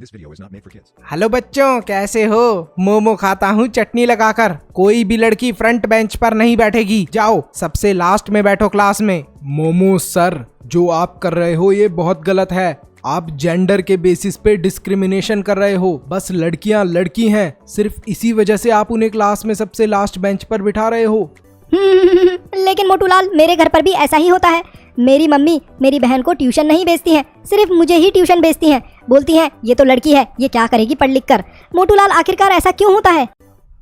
Hello बच्चों, कैसे हो? मोमो खाता हूँ चटनी लगाकर। कोई भी लड़की फ्रंट बेंच पर नहीं बैठेगी। जाओ सबसे लास्ट में बैठो क्लास में। मोमो सर, जो आप कर रहे हो ये बहुत गलत है। आप जेंडर के बेसिस पे डिस्क्रिमिनेशन कर रहे हो। बस लड़कियां लड़की हैं, सिर्फ इसी वजह से आप उन्हें क्लास में सबसे लास्ट बेंच पर बिठा रहे हो। लेकिन मोटूलाल, मेरे घर पर भी ऐसा ही होता है। मेरी मम्मी मेरी बहन को ट्यूशन नहीं भेजती हैं, सिर्फ मुझे ही ट्यूशन भेजती हैं। बोलती हैं ये तो लड़की है, ये क्या करेगी पढ़ लिख कर। मोटूलाल, आखिरकार ऐसा क्यों होता है?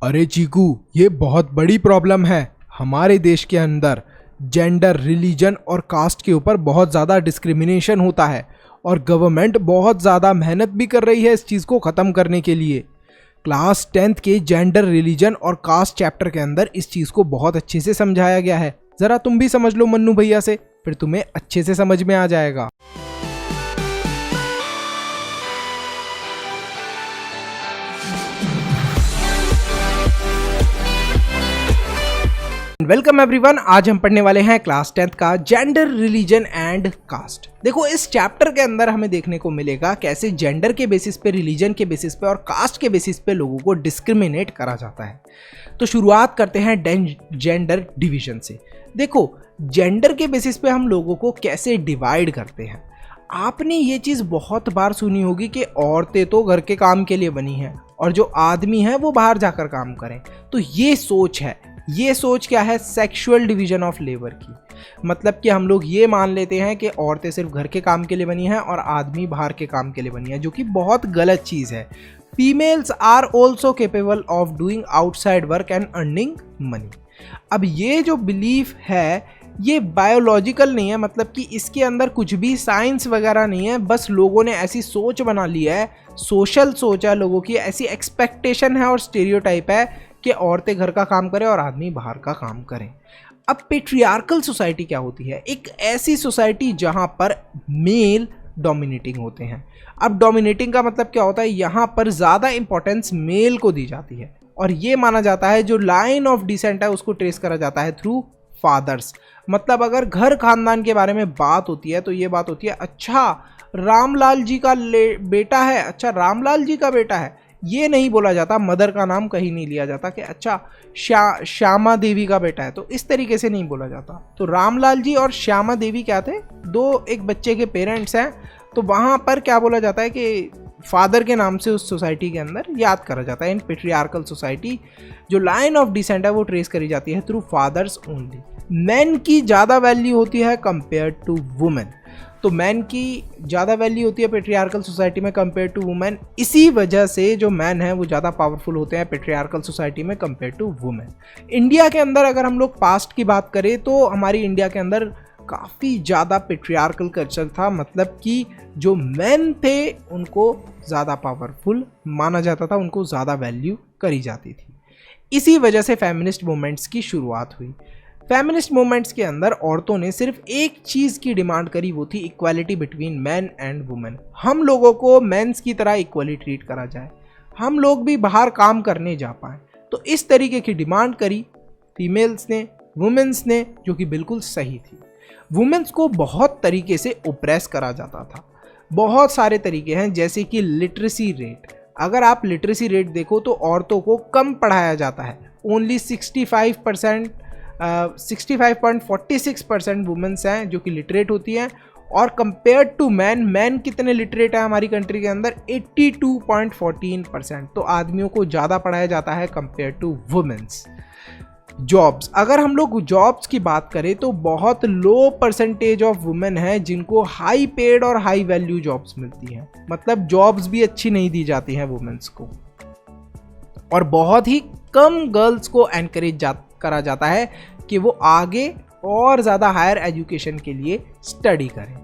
अरे चीकू, ये बहुत बड़ी प्रॉब्लम है। हमारे देश के अंदर जेंडर, रिलीजन और कास्ट के ऊपर बहुत ज़्यादा डिस्क्रिमिनेशन होता है और गवर्नमेंट बहुत ज़्यादा मेहनत भी कर रही है इस चीज़ को ख़त्म करने के लिए। क्लास 10th के जेंडर, रिलीजन और कास्ट चैप्टर के अंदर इस चीज़ को बहुत अच्छे से समझाया गया है। ज़रा तुम भी समझ लो मन्नू भैया से, फिर तुम्हें अच्छे से समझ में आ जाएगा। Welcome everyone. आज हम पढ़ने वाले हैं क्लास 10th का जेंडर, रिलीजन एंड कास्ट। देखो, इस चैप्टर के अंदर हमें देखने को मिलेगा कैसे जेंडर के बेसिस पे, रिलीजन के बेसिस पे और कास्ट के बेसिस पे लोगों को डिस्क्रिमिनेट करा जाता है। तो शुरुआत करते हैं जेंडर डिवीजन से। देखो, जेंडर के बेसिस पे हम लोगों को कैसे डिवाइड करते हैं। आपने ये चीज़ बहुत बार सुनी होगी कि औरतें तो घर के काम के लिए बनी हैं और जो आदमी है वो बाहर जाकर काम करें। तो ये सोच है। ये सोच क्या है? सेक्सुअल डिवीजन ऑफ लेबर की। मतलब कि हम लोग ये मान लेते हैं कि औरतें सिर्फ घर के काम के लिए बनी हैं और आदमी बाहर के काम के लिए बनी है, जो कि बहुत गलत चीज़ है। Females are also capable of doing outside work and earning money. अब ये जो बिलीफ है ये बायोलॉजिकल नहीं है, मतलब कि इसके अंदर कुछ भी साइंस वगैरह नहीं है। बस लोगों ने ऐसी सोच बना ली है, सोशल सोच है लोगों की, ऐसी एक्सपेक्टेशन है और स्टीरियोटाइप है कि औरतें घर का काम करें और आदमी बाहर का काम करें। अब पेट्रियार्कल सोसाइटी क्या होती है? एक ऐसी सोसाइटी जहां पर मेल डोमिनेटिंग होते हैं। अब डोमिनेटिंग का मतलब क्या होता है? यहाँ पर ज़्यादा इंपॉर्टेंस मेल को दी जाती है और ये माना जाता है जो लाइन ऑफ डिसेंट है उसको ट्रेस करा जाता है थ्रू फादर्स। मतलब अगर घर खानदान के बारे में बात होती है तो ये बात होती है, अच्छा रामलाल जी का बेटा है, अच्छा रामलाल जी का बेटा है। ये नहीं बोला जाता, मदर का नाम कहीं नहीं लिया जाता कि अच्छा श्यामा देवी का बेटा है। तो इस तरीके से नहीं बोला जाता। तो रामलाल जी और श्यामा देवी क्या थे? दो एक बच्चे के पेरेंट्स हैं। तो वहाँ पर क्या बोला जाता है कि फादर के नाम से उस सोसाइटी के अंदर याद करा जाता है। इन पेट्रियार्कल सोसाइटी जो लाइन ऑफ डिसेंट है वो ट्रेस करी जाती है थ्रू फादर्स ओनली। मैन की ज़्यादा वैल्यू होती है कंपेयर टू वुमेन। तो मैन की ज़्यादा वैल्यू होती है पेट्रियार्कल सोसाइटी में कंपेयर टू वुमेन। इसी वजह से जो मैन है वो ज़्यादा पावरफुल होते हैं पेट्रियार्कल सोसाइटी में कंपेयर टू वुमेन। इंडिया के अंदर अगर हम लोग पास्ट की बात करें तो हमारी इंडिया के अंदर काफ़ी ज़्यादा पेट्रियार्कल कल्चर था। मतलब कि जो मैन थे उनको ज़्यादा पावरफुल माना जाता था, उनको ज़्यादा वैल्यू करी जाती थी। इसी वजह से फेमिनिस्ट मूवमेंट्स की शुरुआत हुई। फेमिनिस्ट मूवमेंट्स के अंदर औरतों ने सिर्फ एक चीज़ की डिमांड करी, वो थी equality between man and women. हम लोगों को मेंस की तरह इक्वली ट्रीट करा जाए, हम लोग भी बाहर काम करने जा पाएँ। तो इस तरीके की डिमांड करी फीमेल्स ने, वुमेन्स ने, जो कि बिल्कुल सही थी। वुमेन्स को बहुत तरीके से ओप्रेस करा जाता था। बहुत सारे तरीके हैं, जैसे कि लिटरेसी रेट। अगर आप लिटरेसी रेट देखो तो औरतों को कम पढ़ाया जाता है। ओनली 65.46% वुमेन्स हैं जो कि लिटरेट होती हैं। और कंपेयर टू मैन कितने लिटरेट है हमारी कंट्री के अंदर? 82.14%। तो आदमियों को ज़्यादा पढ़ाया जाता है कंपेयर टू वुमेन्स। जॉब्स, अगर हम लोग जॉब्स की बात करें तो बहुत लो परसेंटेज ऑफ वुमेन है जिनको हाई पेड और हाई वैल्यू जॉब्स मिलती हैं। मतलब जॉब्स भी अच्छी नहीं दी जाती हैं वुमेन्स को। और बहुत ही कम गर्ल्स को एनकरेज करा जाता है कि वो आगे और ज़्यादा हायर एजुकेशन के लिए स्टडी करें।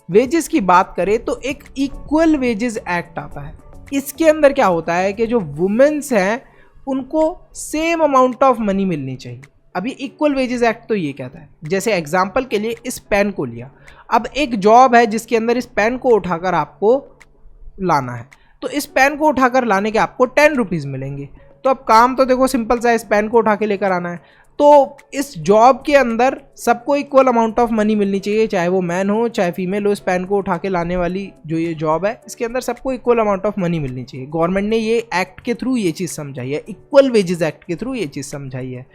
वेजेस की बात करें तो एक इक्वल वेजेस एक्ट आता है। इसके अंदर क्या होता है कि जो वुमेन्स हैं उनको सेम अमाउंट ऑफ मनी मिलनी चाहिए। अभी इक्वल वेजेस एक्ट तो ये कहता है, जैसे एग्जांपल के लिए इस पेन को लिया। अब एक जॉब है जिसके अंदर इस पेन को उठाकर आपको लाना है, तो इस पेन को उठाकर लाने के आपको 10 रुपीज़ मिलेंगे। तो अब काम तो देखो सिंपल सा है, इस पेन को उठा के लेकर आना है। तो इस जॉब के अंदर सबको इक्वल अमाउंट ऑफ मनी मिलनी चाहिए, चाहे वो मैन हो चाहे फीमेल हो। इस पेन को उठा के लाने वाली जो ये जॉब है, इसके अंदर सबको इक्वल अमाउंट ऑफ मनी मिलनी चाहिए। गवर्नमेंट ने ये एक्ट के थ्रू ये चीज़ समझाई है, इक्वल वेजेस एक्ट के थ्रू ये चीज़ समझाई है।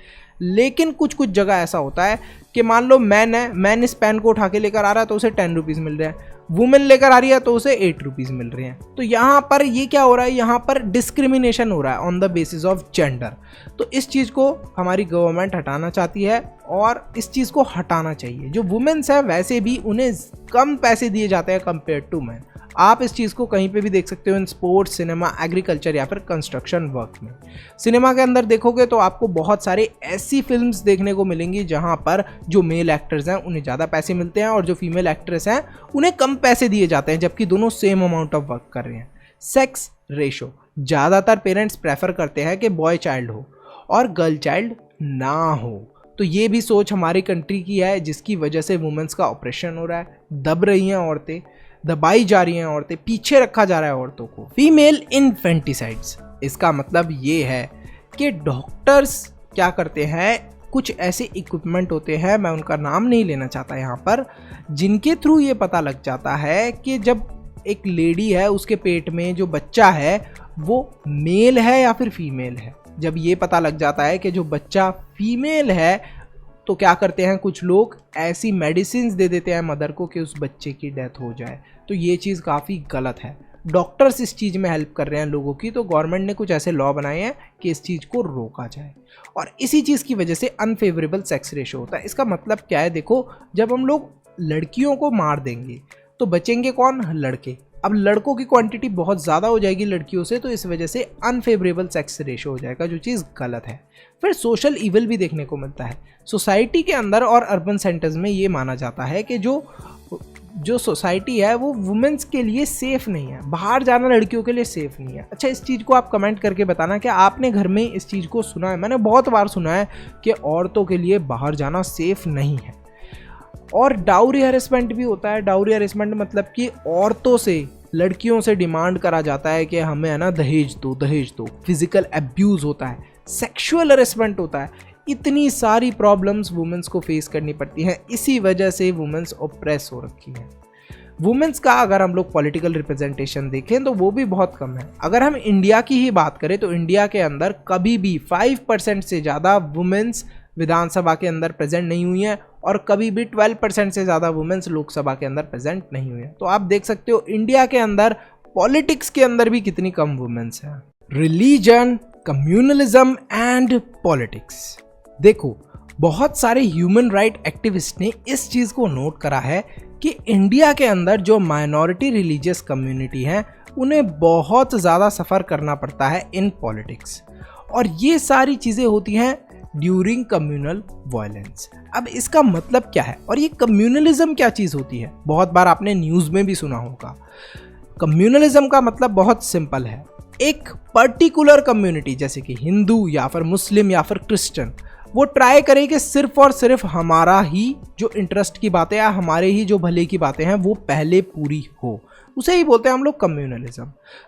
लेकिन कुछ कुछ जगह ऐसा होता है कि मान लो मैन है, मैन इस पेन को उठा के लेकर आ रहा है तो उसे 10 रुपीज़ मिल रहे हैं, वुमेन लेकर आ रही है तो उसे 8 रुपीज़ मिल रहे हैं। तो यहाँ पर ये क्या हो रहा है, यहाँ पर डिस्क्रिमिनेशन हो रहा है on the basis of gender. तो इस चीज़ को हमारी गवर्नमेंट हटाना चाहती है और इस चीज़ को हटाना चाहिए। जो वुमेन्स हैं वैसे भी उन्हें कम पैसे दिए जाते हैं कंपेयर टू मैन। आप इस चीज़ को कहीं पे भी देख सकते हो, इन स्पोर्ट्स, सिनेमा, एग्रीकल्चर या फिर कंस्ट्रक्शन वर्क में। सिनेमा के अंदर देखोगे तो आपको बहुत सारे ऐसी फिल्म्स देखने को मिलेंगी जहां पर जो मेल एक्टर्स हैं उन्हें ज़्यादा पैसे मिलते हैं और जो फीमेल एक्ट्रेस हैं उन्हें कम पैसे दिए जाते हैं, जबकि दोनों सेम अमाउंट ऑफ वर्क कर रहे हैं। सेक्स रेशो, ज़्यादातर पेरेंट्स प्रेफर करते हैं कि बॉय चाइल्ड हो और गर्ल चाइल्ड ना हो। तो ये भी सोच हमारी कंट्री की है, जिसकी वजह से वुमेन्स का ऑपरेशन हो रहा है, दब रही हैं औरतें, दबाई जा रही हैं औरतें, पीछे रखा जा रहा है औरतों को। फीमेल इन्फेंटिसाइड्स, इसका मतलब ये है कि डॉक्टर्स क्या करते हैं, कुछ ऐसे इक्विपमेंट होते हैं, मैं उनका नाम नहीं लेना चाहता यहाँ पर, जिनके थ्रू ये पता लग जाता है कि जब एक लेडी है उसके पेट में जो बच्चा है वो मेल है या फिर फीमेल है। जब ये पता लग जाता है कि जो बच्चा फीमेल है तो क्या करते हैं कुछ लोग, ऐसी मेडिसिन दे देते हैं मदर को कि उस बच्चे की डेथ हो जाए। तो ये चीज़ काफ़ी गलत है। डॉक्टर्स इस चीज़ में हेल्प कर रहे हैं लोगों की, तो गवर्नमेंट ने कुछ ऐसे लॉ बनाए हैं कि इस चीज़ को रोका जाए। और इसी चीज़ की वजह से अनफेवरेबल सेक्स रेशो होता है। इसका मतलब क्या है, देखो जब हम लोग लड़कियों को मार देंगे तो बचेंगे कौन, लड़के। अब लड़कों की क्वांटिटी बहुत ज़्यादा हो जाएगी लड़कियों से, तो इस वजह से अनफेवरेबल सेक्स रेशो हो जाएगा, जो चीज़ गलत है। फिर सोशल इविल भी देखने को मिलता है सोसाइटी के अंदर और अर्बन सेंटर्स में। ये माना जाता है कि जो सोसाइटी है वो वुमेन्स के लिए सेफ़ नहीं है, बाहर जाना लड़कियों के लिए सेफ़ नहीं है। अच्छा, इस चीज़ को आप कमेंट करके बताना कि आपने घर में इस चीज़ को सुना है। मैंने बहुत बार सुना है कि औरतों के लिए बाहर जाना सेफ़ नहीं है। और डाउरी हैरेसमेंट भी होता है। डाउरी हैरेसमेंट मतलब कि औरतों से, लड़कियों से डिमांड करा जाता है कि हमें है ना दहेज दो, दहेज दो। फिजिकल अब्यूज़ होता है, सेक्सुअल हैरेसमेंट होता है। इतनी सारी प्रॉब्लम्स वुमेन्स को फेस करनी पड़ती हैं। इसी वजह से वुमेन्स ऑप्रेस हो रखी हैं। वुमेन्स का अगर हम लोग पॉलिटिकल रिप्रेजेंटेशन देखें तो वो भी बहुत कम है। अगर हम इंडिया की ही बात करें तो इंडिया के अंदर कभी भी 5% से ज़्यादा वुमेन्स विधानसभा के अंदर प्रेजेंट नहीं हुई हैं और कभी भी 12% से ज़्यादा वुमेन्स लोकसभा के अंदर प्रेजेंट नहीं हुई हैं। तो आप देख सकते हो इंडिया के अंदर पॉलिटिक्स के अंदर भी कितनी कम वुमेन्स हैं। Religion, communalism and politics. देखो, बहुत सारे ह्यूमन राइट एक्टिविस्ट ने इस चीज़ को नोट करा है कि इंडिया के अंदर जो माइनॉरिटी रिलीजियस कम्युनिटी हैं उन्हें बहुत ज़्यादा सफ़र करना पड़ता है इन पॉलिटिक्स, और ये सारी चीज़ें होती हैं ड्यूरिंग कम्युनल वायलेंस। अब इसका मतलब क्या है और ये कम्युनलिज्म क्या चीज़ होती है, बहुत बार आपने न्यूज़ में भी सुना होगा। कम्युनलिज्म का मतलब बहुत सिंपल है, एक पर्टिकुलर कम्युनिटी जैसे कि हिंदू या फिर मुस्लिम या फिर क्रिश्चियन, वो ट्राई करे कि सिर्फ और सिर्फ हमारा ही जो इंटरेस्ट की बातें या हमारे ही जो भले की बातें हैं वो पहले पूरी हो, उसे ही बोलते हैं हम लोग कम्युनलिज्म।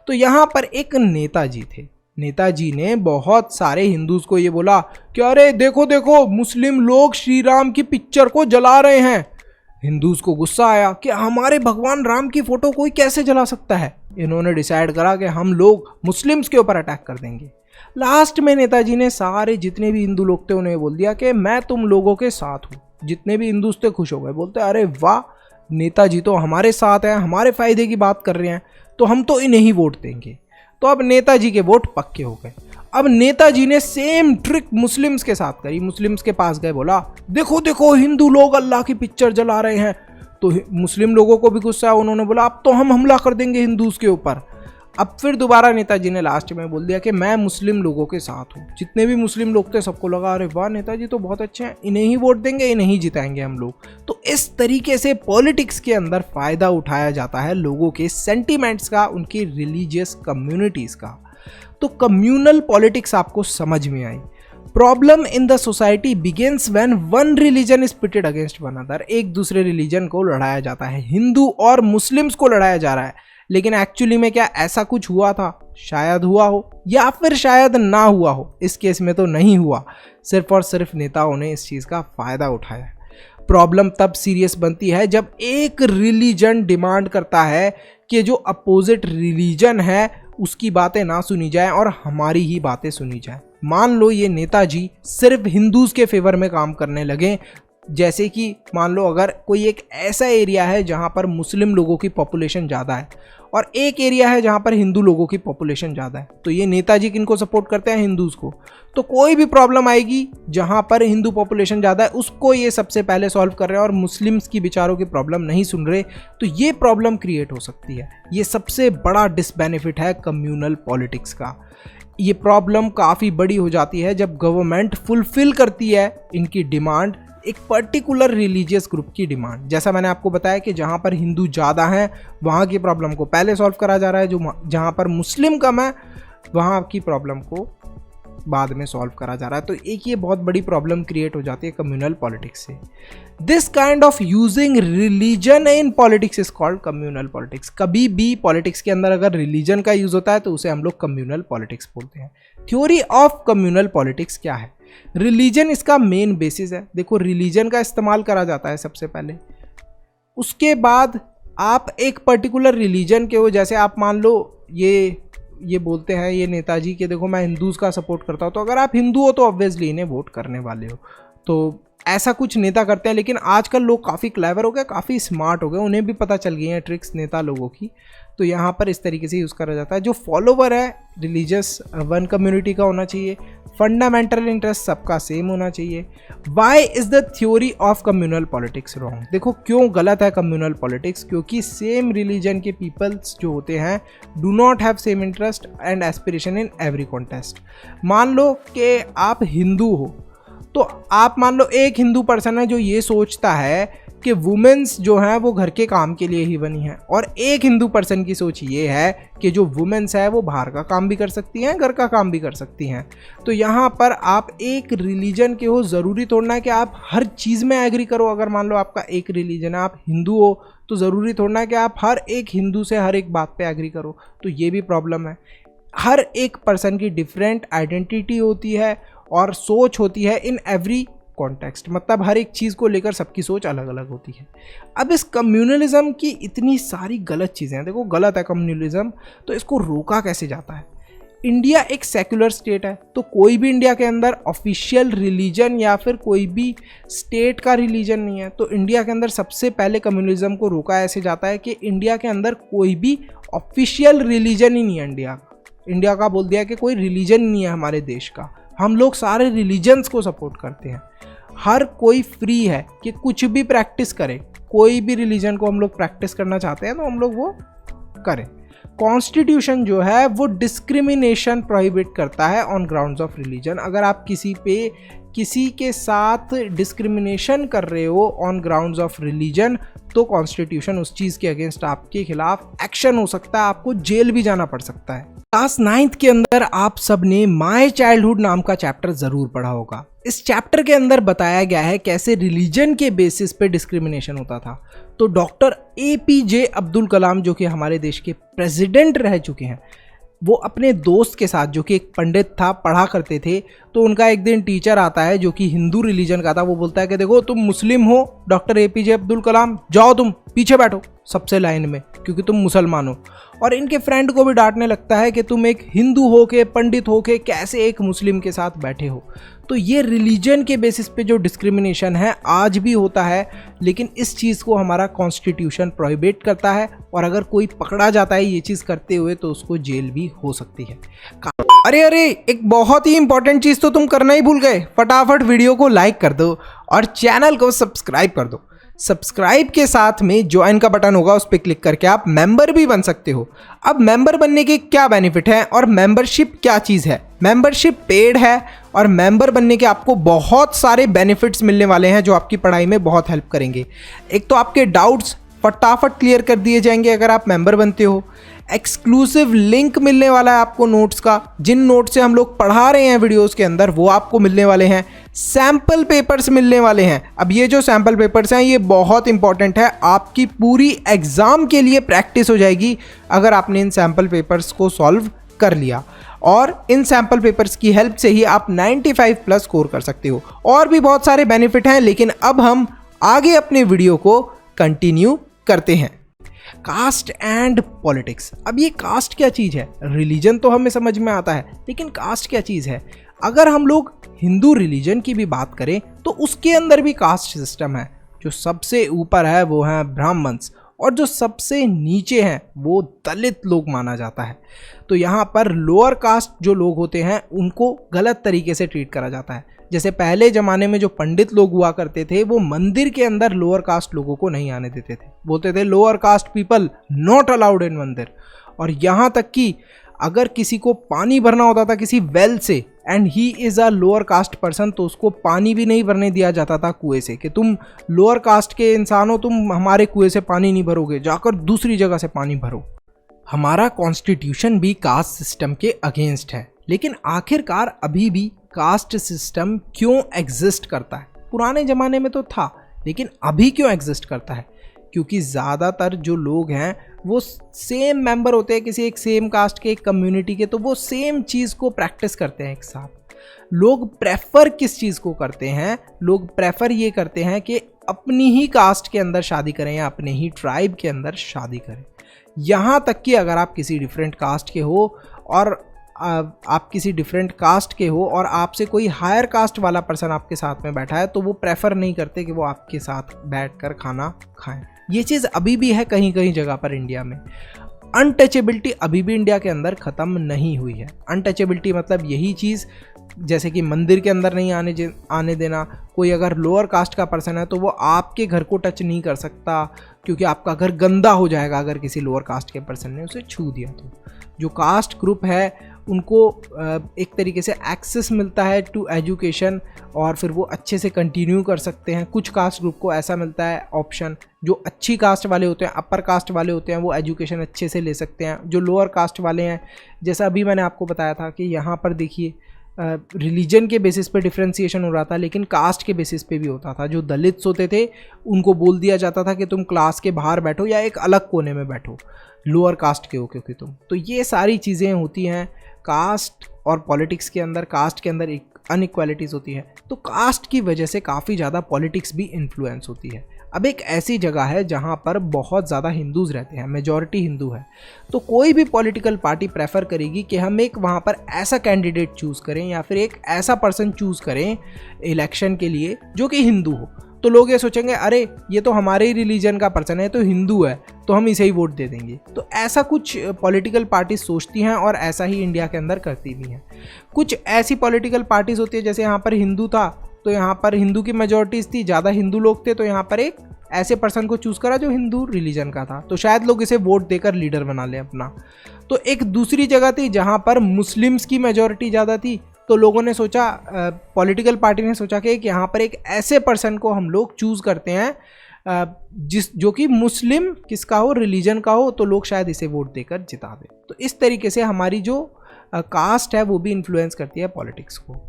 तो यहाँ पर एक नेताजी थे, नेताजी ने बहुत सारे हिंदूज को ये बोला कि अरे देखो देखो मुस्लिम लोग श्री राम की पिक्चर को जला रहे हैं। हिंदूज को गुस्सा आया कि हमारे भगवान राम की फोटो कोई कैसे जला सकता है। इन्होंने डिसाइड करा कि हम लोग मुस्लिम्स के ऊपर अटैक कर देंगे। लास्ट में नेताजी ने सारे जितने भी हिंदू लोग थे उन्हें बोल दिया कि मैं तुम लोगों के साथ हूँ। जितने भी हिंदूज थे खुश हो गए, बोलते अरे वाह, नेताजी तो हमारे साथ हैं, हमारे फायदे की बात कर रहे हैं, तो हम तो इन्हें ही वोट देंगे। तो अब नेताजी के वोट पक्के हो गए। अब नेताजी ने सेम ट्रिक मुस्लिम्स के साथ करी। मुस्लिम्स के पास गए, बोला देखो देखो हिंदू लोग अल्लाह की पिक्चर जला रहे हैं। तो मुस्लिम लोगों को भी गुस्सा, उन्होंने बोला अब तो हम हमला कर देंगे हिंदूज के ऊपर। अब फिर दोबारा नेताजी ने लास्ट में बोल दिया कि मैं मुस्लिम लोगों के साथ हूँ। जितने भी मुस्लिम लोग थे सबको लगा अरे वाह नेताजी तो बहुत अच्छे हैं, इन्हें ही वोट देंगे, इन्हें ही जिताएंगे हम लोग। तो इस तरीके से पॉलिटिक्स के अंदर फ़ायदा उठाया जाता है लोगों के सेंटीमेंट्स का, उनकी रिलीजियस कम्युनिटीज़ का। तो कम्युनल पॉलिटिक्स आपको समझ में आई। Problem in the society begins when one religion is pitted against one other. एक दूसरे रिलीजन को लड़ाया जाता है, हिंदू और मुस्लिम्स को लड़ाया जा रहा है। लेकिन एक्चुअली में क्या ऐसा कुछ हुआ था? शायद हुआ हो या फिर शायद ना हुआ हो, इस केस में तो नहीं हुआ, सिर्फ और सिर्फ नेताओं ने इस चीज़ का फ़ायदा उठाया। प्रॉब्लम तब सीरियस बनती है जब एक रिलीजन डिमांड करता है कि जो अपोजिट रिलीजन है उसकी बातें ना सुनी जाए और हमारी ही बातें सुनी जाए। मान लो ये नेताजी सिर्फ हिंदूज़ के फेवर में काम करने लगे, जैसे कि मान लो अगर कोई एक ऐसा एरिया है जहाँ पर मुस्लिम लोगों की पॉपुलेशन ज़्यादा है और एक एरिया है जहाँ पर हिंदू लोगों की पॉपुलेशन ज़्यादा है, तो ये नेताजी किनको सपोर्ट करते हैं? हिंदूज़ को। तो कोई भी प्रॉब्लम आएगी जहाँ पर हिंदू पॉपुलेशन ज़्यादा है उसको ये सबसे पहले सॉल्व कर रहे हैं और मुस्लिम्स की बेचारों की प्रॉब्लम नहीं सुन रहे, तो ये प्रॉब्लम क्रिएट हो सकती है। ये सबसे बड़ा डिसबेनिफिट है कम्युनल पॉलिटिक्स का। ये प्रॉब्लम काफ़ी बड़ी हो जाती है जब गवर्नमेंट फुलफिल करती है इनकी डिमांड, एक पर्टिकुलर रिलीजियस ग्रुप की डिमांड। जैसा मैंने आपको बताया कि जहाँ पर हिंदू ज़्यादा हैं वहाँ की प्रॉब्लम को पहले सॉल्व करा जा रहा है, जो जहाँ पर मुस्लिम कम है वहाँ की प्रॉब्लम को बाद में सॉल्व करा जा रहा है। तो एक ये बहुत बड़ी प्रॉब्लम क्रिएट हो जाती है कम्युनल पॉलिटिक्स से। This kind of using religion in politics is called communal politics. कभी भी पॉलिटिक्स के अंदर अगर रिलीजन का यूज होता है तो उसे हम लोग कम्युनल पॉलिटिक्स बोलते हैं। थ्योरी ऑफ कम्युनल पॉलिटिक्स क्या है? रिलीजन इसका मेन बेसिस है। देखो, रिलीजन का इस्तेमाल करा जाता है सबसे पहले, उसके बाद आप एक पर्टिकुलर रिलीजन के हो। जैसे आप मान लो ये बोलते हैं ये नेताजी के, देखो मैं हिंदूज़ का सपोर्ट करता हूँ, तो अगर आप हिंदू हो तो ऑब्वियसली इन्हें वोट करने वाले हो। तो ऐसा कुछ नेता करते हैं, लेकिन आजकल लोग काफ़ी क्लेवर हो गए, काफ़ी स्मार्ट हो गए, उन्हें भी पता चल गई हैं ट्रिक्स नेता लोगों की। तो यहाँ पर इस तरीके से यूज़ करा जाता है। जो फॉलोवर है रिलीजियस वन कम्युनिटी का होना चाहिए, फंडामेंटल इंटरेस्ट सबका सेम होना चाहिए। Why is the theory of communal politics wrong? देखो क्यों गलत है कम्युनल पॉलिटिक्स, क्योंकि सेम रिलीजन के पीपल्स जो होते हैं do not have same interest and aspiration in every contest. मान लो कि आप हिंदू हो, तो आप मान लो एक हिंदू पर्सन है जो ये सोचता है कि वुमेन्स जो हैं वो घर के काम के लिए ही बनी हैं, और एक हिंदू पर्सन की सोच ये है कि जो वुमेन्स है वो बाहर का काम भी कर सकती हैं, घर का काम भी कर सकती हैं। तो यहाँ पर आप एक रिलीजन के हो, ज़रूरी थोड़ा है कि आप हर चीज़ में एग्री करो। अगर मान लो आपका एक रिलीजन है, आप हिंदू हो, तो ज़रूरी थोड़ा है कि आप हर एक हिंदू से हर एक बात पे एग्री करो। तो ये भी प्रॉब्लम है। हर एक पर्सन की डिफरेंट आइडेंटिटी होती है और सोच होती है इन एवरी कॉन्टेक्स्ट, मतलब हर एक चीज़ को लेकर सबकी सोच अलग अलग होती है। अब इस कम्युनलिज्म की इतनी सारी गलत चीज़ें हैं, देखो गलत है कम्युनलिज्म, तो इसको रोका कैसे जाता है? इंडिया एक सेक्युलर स्टेट है, तो कोई भी इंडिया के अंदर ऑफिशियल रिलीजन या फिर कोई भी स्टेट का रिलीजन नहीं है। तो इंडिया के अंदर सबसे पहले कम्युनलिज्म को रोका ऐसे जाता है कि इंडिया के अंदर कोई भी ऑफिशियल रिलीजन ही नहीं है। इंडिया का बोल दिया कि कोई रिलीजन नहीं है हमारे देश का, हम लोग सारे रिलीजन्स को सपोर्ट करते हैं। हर कोई फ्री है कि कुछ भी प्रैक्टिस करे, कोई भी रिलीजन को हम लोग प्रैक्टिस करना चाहते हैं तो हम लोग वो करें। कॉन्स्टिट्यूशन जो है वो डिस्क्रिमिनेशन प्रोहिबिट करता है ऑन ग्राउंड्स ऑफ रिलीजन। अगर आप किसी के साथ डिस्क्रिमिनेशन कर रहे हो ऑन ग्राउंड्स ऑफ रिलीजन, तो कॉन्स्टिट्यूशन उस चीज़ के अगेंस्ट आपके खिलाफ एक्शन हो सकता है, आपको जेल भी जाना पड़ सकता है। क्लास 9th के अंदर आप सब ने माय चाइल्डहुड नाम का चैप्टर ज़रूर पढ़ा होगा। इस चैप्टर के अंदर बताया गया है कैसे रिलीजन के बेसिस पे डिस्क्रिमिनेशन होता था। तो डॉक्टर APJ अब्दुल कलाम जो कि हमारे देश के प्रेसिडेंट रह चुके हैं, वो अपने दोस्त के साथ जो कि एक पंडित था, पढ़ा करते थे। तो उनका एक दिन टीचर आता है जो कि हिंदू रिलीजन का था। वो बोलता है कि देखो तुम मुस्लिम हो डॉक्टर APJ अब्दुल कलाम, जाओ तुम पीछे बैठो सबसे लाइन में, क्योंकि तुम मुसलमान हो। और इनके फ्रेंड को भी डांटने लगता है कि तुम एक हिंदू हो के, पंडित हो के कैसे एक मुस्लिम के साथ बैठे हो। तो ये रिलीजन के बेसिस पे जो डिस्क्रिमिनेशन है आज भी होता है, लेकिन इस चीज़ को हमारा कॉन्स्टिट्यूशन प्रोहिबिट करता है, और अगर कोई पकड़ा जाता है ये चीज़ करते हुए तो उसको जेल भी हो सकती है। अरे एक बहुत ही इंपॉर्टेंट चीज़ तो तुम करना ही भूल गए, फटाफट वीडियो को लाइक कर दो और चैनल को सब्सक्राइब कर दो। सब्सक्राइब के साथ में ज्वाइन का बटन होगा, उस पर क्लिक करके आप मेंबर भी बन सकते हो। अब मेंबर बनने के क्या बेनिफिट हैं और मेंबरशिप क्या चीज़ है? मेंबरशिप पेड है और मेंबर बनने के आपको बहुत सारे बेनिफिट्स मिलने वाले हैं जो आपकी पढ़ाई में बहुत हेल्प करेंगे। एक तो आपके डाउट्स फटाफट क्लियर कर दिए जाएंगे अगर आप मेंबर बनते हो। एक्सक्लूसिव लिंक मिलने वाला है आपको नोट्स का, जिन नोट्स से हम लोग पढ़ा रहे हैं वीडियोस के अंदर वो आपको मिलने वाले हैं। सैम्पल पेपर्स मिलने वाले हैं। अब ये जो सैम्पल पेपर्स हैं ये बहुत इंपॉर्टेंट है, आपकी पूरी एग्ज़ाम के लिए प्रैक्टिस हो जाएगी अगर आपने इन सैम्पल पेपर्स को सॉल्व कर लिया और इन सैम्पल पेपर्स की हेल्प से ही आप 95+ स्कोर कर सकते हो। और भी बहुत सारे बेनिफिट हैं, लेकिन अब हम आगे अपने वीडियो को कंटिन्यू करते हैं। Caste and politics. अब ये कास्ट क्या चीज़ है? रिलीजन तो हमें समझ में आता है, लेकिन कास्ट क्या चीज़ है? अगर हम लोग हिंदू रिलीजन की भी बात करें तो उसके अंदर भी कास्ट सिस्टम है। जो सबसे ऊपर है वो है ब्राह्मण्स और जो सबसे नीचे हैं वो दलित लोग माना जाता है। तो यहाँ पर लोअर कास्ट जो लोग होते हैं उनको गलत तरीके से ट्रीट करा जाता है। जैसे पहले ज़माने में जो पंडित लोग हुआ करते थे वो मंदिर के अंदर लोअर कास्ट लोगों को नहीं आने देते थे, बोलते थे lower caste people not allowed in मंदिर। और यहाँ तक कि अगर किसी को पानी भरना होता था किसी वेल से and he is a lower caste person, तो उसको पानी भी नहीं भरने दिया जाता था कुएं से, कि तुम लोअर कास्ट के इंसान हो, तुम हमारे कुएं से पानी नहीं भरोगे, जाकर दूसरी जगह से पानी भरो। हमारा कॉन्स्टिट्यूशन भी कास्ट सिस्टम के अगेंस्ट है, लेकिन आखिरकार अभी भी कास्ट सिस्टम क्यों एग्जिस्ट करता है? पुराने ज़माने में तो था, लेकिन अभी क्यों एग्जिस्ट करता है? क्योंकि ज़्यादातर जो लोग हैं वो सेम मेंबर होते हैं किसी एक सेम कास्ट के, एक कम्युनिटी के, तो वो सेम चीज़ को प्रैक्टिस करते हैं एक साथ। लोग प्रेफर किस चीज़ को करते हैं? लोग प्रेफर ये करते हैं कि अपनी ही कास्ट के अंदर शादी करें या अपने ही ट्राइब के अंदर शादी करें। यहाँ तक कि अगर आप किसी डिफरेंट कास्ट के हो और आप किसी डिफरेंट कास्ट के हो और आपसे कोई हायर कास्ट वाला पर्सन आपके साथ में बैठा है, तो वो प्रेफर नहीं करते कि वो आपके साथ बैठकर खाना खाएं। ये चीज़ अभी भी है कहीं कहीं जगह पर इंडिया में। अनटचेबिलिटी अभी भी इंडिया के अंदर ख़त्म नहीं हुई है। अनटचेबिलिटी मतलब यही चीज़, जैसे कि मंदिर के अंदर नहीं आने देना। कोई अगर लोअर कास्ट का पर्सन है तो वो आपके घर को टच नहीं कर सकता, क्योंकि आपका घर गंदा हो जाएगा अगर किसी लोअर कास्ट के पर्सन ने उसे छू दिया तो। जो कास्ट ग्रुप है उनको एक तरीके से एक्सेस मिलता है टू एजुकेशन और फिर वो अच्छे से कंटिन्यू कर सकते हैं। कुछ कास्ट ग्रुप को ऐसा मिलता है ऑप्शन, जो अच्छी कास्ट वाले होते हैं, अपर कास्ट वाले होते हैं, वो एजुकेशन अच्छे से ले सकते हैं। जो लोअर कास्ट वाले हैं, जैसा अभी मैंने आपको बताया था कि यहाँ पर देखिए रिलीजन के बेसिस पे डिफ्रेंसिएशन हो रहा था, लेकिन कास्ट के बेसिस पे भी होता था। जो दलित्स होते थे उनको बोल दिया जाता था कि तुम क्लास के बाहर बैठो या एक अलग कोने में बैठो, लोअर कास्ट के हो क्योंकि तुम। तो ये सारी चीज़ें होती हैं कास्ट और पॉलिटिक्स के अंदर। कास्ट के अंदर एक अनइक्वालिटीज़ होती है, तो कास्ट की वजह से काफ़ी ज़्यादा पॉलिटिक्स भी इन्फ्लुएंस होती है। अब एक ऐसी जगह है जहाँ पर बहुत ज़्यादा हिंदूज़ रहते हैं, मेजॉरिटी हिंदू है, तो कोई भी पॉलिटिकल पार्टी प्रेफर करेगी कि हम एक वहाँ पर ऐसा कैंडिडेट चूज़ करें या फिर एक ऐसा पर्सन चूज़ करें इलेक्शन के लिए जो कि हिंदू हो। तो लोग ये सोचेंगे अरे ये तो हमारे ही रिलीजन का पर्सन है, तो हिंदू है, तो हम इसे ही वोट दे देंगे। तो ऐसा कुछ पॉलिटिकल पार्टीज सोचती हैं और ऐसा ही इंडिया के अंदर करती भी हैं। कुछ ऐसी पॉलिटिकल पार्टीज होती है, जैसे यहाँ पर हिंदू था तो यहाँ पर हिंदू की मेजॉरिटीज़ थी, ज़्यादा हिंदू लोग थे, तो यहाँ पर एक ऐसे पर्सन को चूज़ करा जो हिंदू रिलीजन का था, तो शायद लोग इसे वोट देकर लीडर बना लें अपना। तो एक दूसरी जगह थी जहाँ पर मुस्लिम्स की मेजॉरिटी ज़्यादा थी, तो लोगों ने सोचा, पॉलिटिकल पार्टी ने सोचा कि यहाँ पर एक ऐसे पर्सन को हम लोग चूज़ करते हैं जो कि मुस्लिम किसका हो, रिलीजन का हो, तो लोग शायद इसे वोट देकर जिता दें। तो इस तरीके से हमारी जो कास्ट है वो भी इन्फ्लुएंस करती है पॉलिटिक्स को।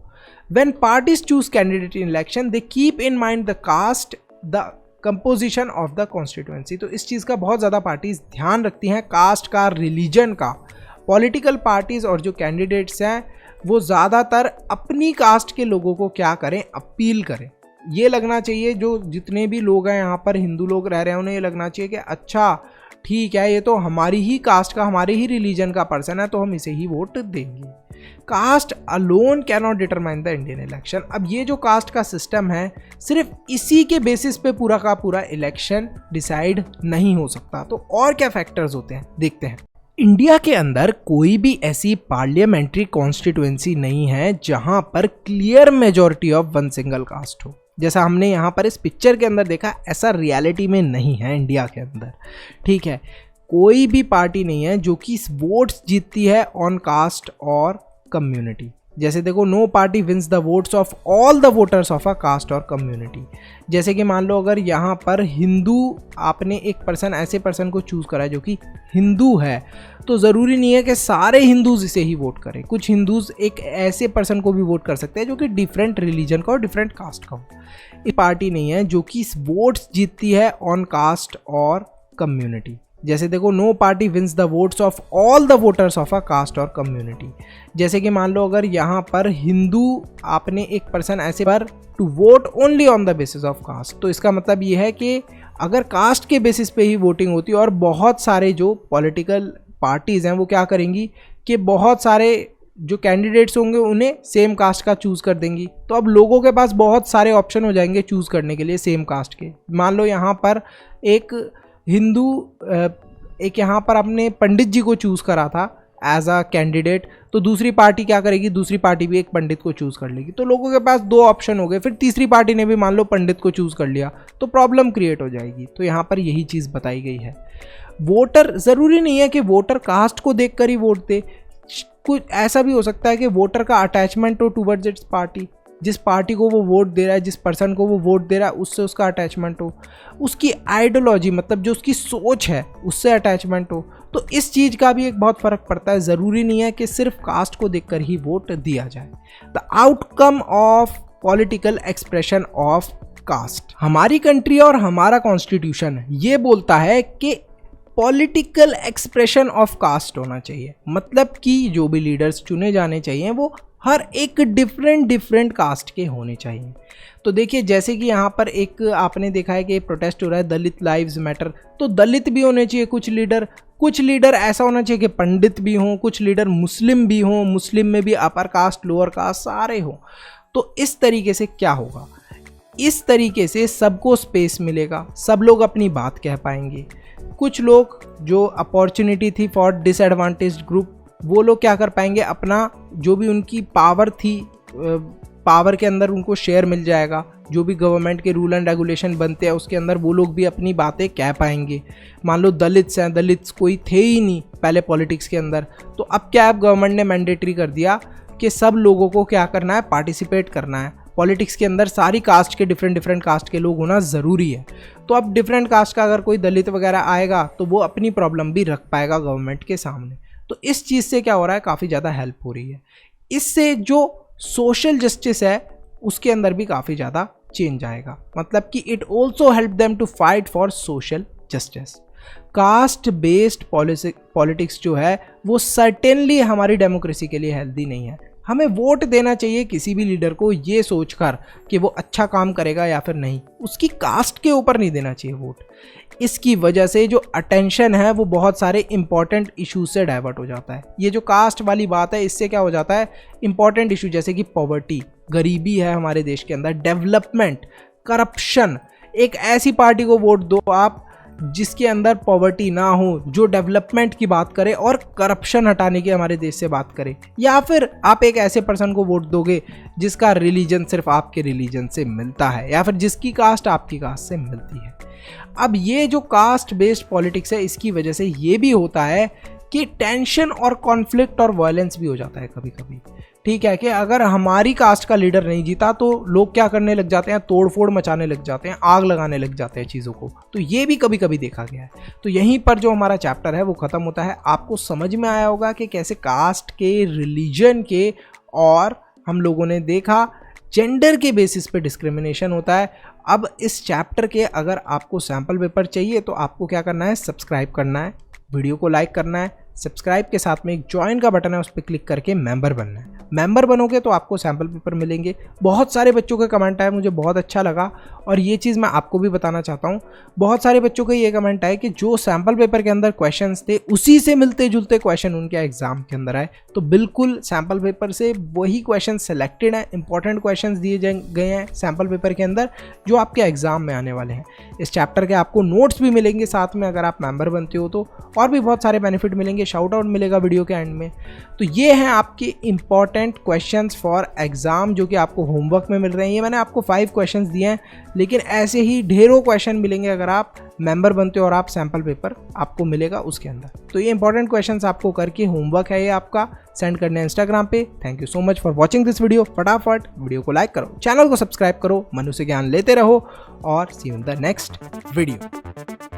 When parties choose candidate in election they keep in mind the caste, the composition of the constituency. तो इस चीज़ का बहुत ज़्यादा पार्टीज ध्यान रखती हैं, कास्ट का, रिलीजन का। पॉलिटिकल पार्टीज और जो कैंडिडेट्स हैं वो ज़्यादातर अपनी कास्ट के लोगों को क्या करें, अपील करें। ये लगना चाहिए, जो जितने भी लोग हैं यहाँ पर हिंदू लोग रह रहे हैं उन्हें ये लगना चाहिए कि अच्छा ठीक है, ये तो हमारी ही कास्ट का, हमारे ही रिलीजन का पर्सन है, तो हम इसे ही वोट देंगे। Caste alone can not determine the Indian election. अब ये जो कास्ट का सिस्टम है, सिर्फ इसी के बेसिस पे पूरा का पूरा इलेक्शन डिसाइड नहीं हो सकता। तो और क्या फैक्टर्स होते हैं देखते हैं। इंडिया के अंदर कोई भी ऐसी पार्लियामेंट्री कॉन्स्टिट्यूएंसी नहीं है जहां पर clear majority of one single caste हो। जैसा हमने यहाँ पर इस पिक्चर के अंदर देखा, ऐसा रियलिटी में नहीं है इंडिया के अंदर। ठीक है, कोई भी पार्टी नहीं है जो कि वोट्स जीतती है ऑन कास्ट और कम्युनिटी। जैसे देखो, no party wins the votes of all the voters of a caste और कम्युनिटी। जैसे कि मान लो अगर यहाँ पर हिंदू, आपने एक पर्सन, ऐसे पर्सन को चूज़ करा है जो कि हिंदू है, तो ज़रूरी नहीं है कि सारे हिंदूज़ इसे ही वोट करें। कुछ हिंदूज़ एक ऐसे पर्सन को भी वोट कर सकते हैं जो कि डिफरेंट रिलीजन का और डिफरेंट कास्ट का हो। ये पार्टी नहीं है जो कि वोट्स जीतती है ऑन कास्ट और कम्युनिटी। जैसे देखो, no party wins the votes of all the voters of a caste और कम्युनिटी। जैसे कि मान लो अगर यहाँ पर हिंदू आपने एक पर्सन ऐसे पर to vote only on the basis of caste, तो इसका मतलब ये है कि अगर कास्ट के बेसिस पे ही वोटिंग होती है और बहुत सारे जो पॉलिटिकल पार्टीज़ हैं वो क्या करेंगी कि बहुत सारे जो कैंडिडेट्स होंगे उन्हें सेम कास्ट का चूज़ कर देंगी, तो अब लोगों के पास बहुत सारे ऑप्शन हो जाएंगे चूज़ करने के लिए सेम कास्ट के। मान लो यहाँ पर एक हिंदू एक यहाँ पर अपने पंडित जी को चूज़ करा था एज अ कैंडिडेट, तो दूसरी पार्टी क्या करेगी, दूसरी पार्टी भी एक पंडित को चूज़ कर लेगी, तो लोगों के पास दो ऑप्शन हो गए। फिर तीसरी पार्टी ने भी मान लो पंडित को चूज़ कर लिया, तो प्रॉब्लम क्रिएट हो जाएगी। तो यहाँ पर यही चीज़ बताई गई है। वोटर ज़रूरी नहीं है कि वोटर कास्ट को देख कर ही वोट दे, कुछ ऐसा भी हो सकता है कि वोटर का अटैचमेंट हो टूवर्ड्स इट्स पार्टी, जिस पार्टी को वो वोट दे रहा है, जिस पर्सन को वो वोट दे रहा है उससे उसका अटैचमेंट हो, उसकी आइडियोलॉजी मतलब जो उसकी सोच है उससे अटैचमेंट हो। तो इस चीज़ का भी एक बहुत फ़र्क पड़ता है। ज़रूरी नहीं है कि सिर्फ कास्ट को देखकर ही वोट दिया जाए। The outcome of political expression of caste, हमारी कंट्री और हमारा कॉन्स्टिट्यूशन ये बोलता है कि पॉलिटिकल एक्सप्रेशन ऑफ कास्ट होना चाहिए, मतलब कि जो भी लीडर्स चुने जाने चाहिए वो हर एक डिफरेंट कास्ट के होने चाहिए। तो देखिए, जैसे कि यहाँ पर एक आपने देखा है कि प्रोटेस्ट हो रहा है दलित लाइव्स मैटर, तो दलित भी होने चाहिए कुछ लीडर ऐसा होना चाहिए कि पंडित भी हों, कुछ लीडर मुस्लिम भी हों, मुस्लिम में भी अपर कास्ट लोअर कास्ट सारे हों। तो इस तरीके से क्या होगा, इस तरीके से सबको स्पेस मिलेगा, सब लोग अपनी बात कह पाएंगे। कुछ लोग जो अपॉर्चुनिटी थी फॉर डिसएडवांटेज्ड ग्रुप, वो लोग क्या कर पाएंगे, अपना जो भी उनकी पावर थी, पावर के अंदर उनको शेयर मिल जाएगा। जो भी गवर्नमेंट के रूल एंड रेगुलेशन बनते हैं उसके अंदर वो लोग भी अपनी बातें कह पाएंगे। मान लो दलित्स हैं, दलित्स कोई थे ही नहीं पहले पॉलिटिक्स के अंदर, तो अब क्या है, गवर्नमेंट ने मैंडेटरी कर दिया कि सब लोगों को क्या करना है, पार्टिसिपेट करना है पॉलिटिक्स के अंदर। सारी कास्ट के डिफरेंट कास्ट के लोग होना ज़रूरी है। तो अब डिफरेंट कास्ट का अगर कोई दलित वगैरह आएगा तो वो अपनी प्रॉब्लम भी रख पाएगा गवर्नमेंट के सामने। तो इस चीज़ से क्या हो रहा है, काफ़ी ज़्यादा हेल्प हो रही है। इससे जो सोशल जस्टिस है उसके अंदर भी काफ़ी ज़्यादा चेंज आएगा, मतलब कि it also help them to fight for social justice. Caste based politics जो है वो सर्टेनली हमारी डेमोक्रेसी के लिए हेल्दी नहीं है। हमें वोट देना चाहिए किसी भी लीडर को ये सोचकर कि वो अच्छा काम करेगा या फिर नहीं, उसकी कास्ट के ऊपर नहीं देना चाहिए वोट। इसकी वजह से जो अटेंशन है वो बहुत सारे इंपॉर्टेंट इश्यूज से डाइवर्ट हो जाता है। ये जो कास्ट वाली बात है इससे क्या हो जाता है, इंपॉर्टेंट इशू जैसे कि पॉवर्टी, गरीबी है हमारे देश के अंदर, डेवलपमेंट, करप्शन। एक ऐसी पार्टी को वोट दो आप जिसके अंदर पॉवर्टी ना हो, जो डेवलपमेंट की बात करे और करप्शन हटाने की हमारे देश से बात करे। या फिर आप एक ऐसे पर्सन को वोट दोगे जिसका रिलीजन सिर्फ आपके रिलीजन से मिलता है, या फिर जिसकी कास्ट आपकी कास्ट से मिलती है। अब ये जो कास्ट बेस्ड पॉलिटिक्स है इसकी वजह से ये भी होता है कि टेंशन और कॉन्फ्लिक्ट और वायलेंस भी हो जाता है कभी कभी। ठीक है कि अगर हमारी कास्ट का लीडर नहीं जीता तो लोग क्या करने लग जाते हैं, तोड़फोड़ मचाने लग जाते हैं, आग लगाने लग जाते हैं चीज़ों को। तो ये भी कभी कभी देखा गया है। तो यहीं पर जो हमारा चैप्टर है वो ख़त्म होता है। आपको समझ में आया होगा कि कैसे कास्ट के, रिलीजन के, और हम लोगों ने देखा जेंडर के बेसिस पे डिस्क्रिमिनेशन होता है। अब इस चैप्टर के अगर आपको सैम्पल पेपर चाहिए तो आपको क्या करना है, सब्सक्राइब करना है, वीडियो को लाइक करना है, सब्सक्राइब के साथ में एक ज्वाइन का बटन है उस पर क्लिक करके मेंबर बनना है। मेंबर बनोगे तो आपको सैम्पल पेपर मिलेंगे। बहुत सारे बच्चों के कमेंट आए, मुझे बहुत अच्छा लगा और ये चीज़ मैं आपको भी बताना चाहता हूँ। बहुत सारे बच्चों के ये कमेंट आए कि जो सैम्पल पेपर के अंदर क्वेश्चंस थे उसी से मिलते जुलते क्वेश्चन उनके एग्जाम के अंदर आए। तो बिल्कुल सैम्पल पेपर से वही क्वेश्चन सेलेक्टेड हैं, इंपॉर्टेंट क्वेश्चन दिए गए हैं सैम्पल पेपर के अंदर जो आपके एग्जाम में आने वाले हैं। इस चैप्टर के आपको नोट्स भी मिलेंगे साथ में अगर आप मेंबर बनते हो तो, और भी बहुत सारे बेनिफिट मिलेंगे, शाउट आउट मिलेगा वीडियो के एंड में। तो ये हैं आपके इंपॉर्टेंट क्वेश्चंस फॉर एग्जाम जो कि आपको होमवर्क में मिल रहे हैं। ये मैंने आपको 5 क्वेश्चंस दिए हैं, लेकिन ऐसे ही ढेरों क्वेश्चन मिलेंगे अगर आप मेंबर बनते हो और आप सैम्पल पेपर आपको मिलेगा उसके अंदर। तो ये इंपॉर्टेंट क्वेश्चंस आपको करके होमवर्क है ये आपका, सेंड करना है इंस्टाग्राम पे। Thank you so much for watching this video. फटाफट वीडियो को लाइक करो, चैनल को सब्सक्राइब करो, मनु से ज्ञान लेते रहो और see you in the next video.